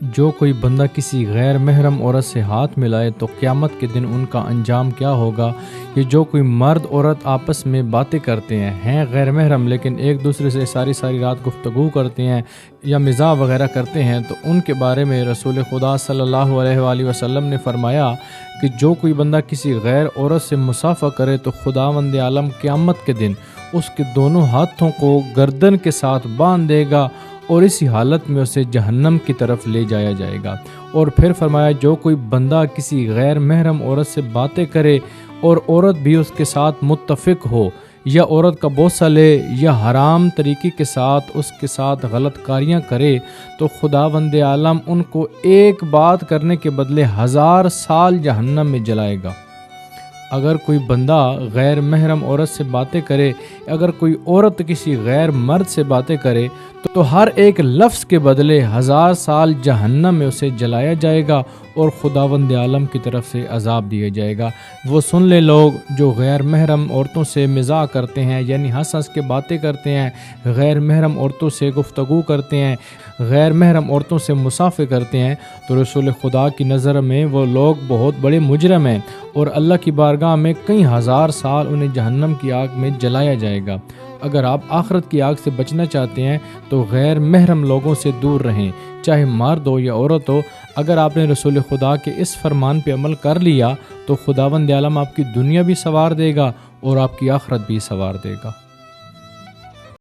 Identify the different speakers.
Speaker 1: جو کوئی بندہ کسی غیر محرم عورت سے ہاتھ ملائے تو قیامت کے دن ان کا انجام کیا ہوگا؟ یہ جو کوئی مرد عورت آپس میں باتیں کرتے ہیں غیر محرم لیکن ایک دوسرے سے ساری رات گفتگو کرتے ہیں یا مزاح وغیرہ کرتے ہیں، تو ان کے بارے میں رسول خدا صلی اللہ علیہ وآلہ وسلم نے فرمایا کہ جو کوئی بندہ کسی غیر عورت سے مصافحہ کرے تو خداوند عالم قیامت کے دن اس کے دونوں ہاتھوں کو گردن کے ساتھ باندھ دے گا اور اسی حالت میں اسے جہنم کی طرف لے جایا جائے گا۔ اور پھر فرمایا جو کوئی بندہ کسی غیر محرم عورت سے باتیں کرے اور عورت بھی اس کے ساتھ متفق ہو، یا عورت کا بوسہ لے یا حرام طریقے کے ساتھ اس کے ساتھ غلط کاریاں کرے، تو خداوند عالم ان کو ایک بات کرنے کے بدلے 1000 سال جہنم میں جلائے گا۔ اگر کوئی بندہ غیر محرم عورت سے باتیں کرے، اگر کوئی عورت کسی غیر مرد سے باتیں کرے، تو ہر ایک لفظ کے بدلے 1000 سال جہنم میں اسے جلایا جائے گا اور خداوند عالم کی طرف سے عذاب دیا جائے گا۔ وہ سن لے لوگ جو غیر محرم عورتوں سے مزاح کرتے ہیں، یعنی ہنس کے باتیں کرتے ہیں، غیر محرم عورتوں سے گفتگو کرتے ہیں، غیر محرم عورتوں سے مصافحہ کرتے ہیں، تو رسول خدا کی نظر میں وہ لوگ بہت بڑے مجرم ہیں اور اللہ کی بارگاہ میں کئی 1000 سال انہیں جہنم کی آگ میں جلایا جائے گا۔ اگر آپ آخرت کی آگ سے بچنا چاہتے ہیں تو غیر محرم لوگوں سے دور رہیں، چاہے مرد ہو یا عورت ہو۔ اگر آپ نے رسول خدا کے اس فرمان پہ عمل کر لیا تو خداوند عالم آپ کی دنیا بھی سنوار دے گا اور آپ کی آخرت بھی سنوار دے گا۔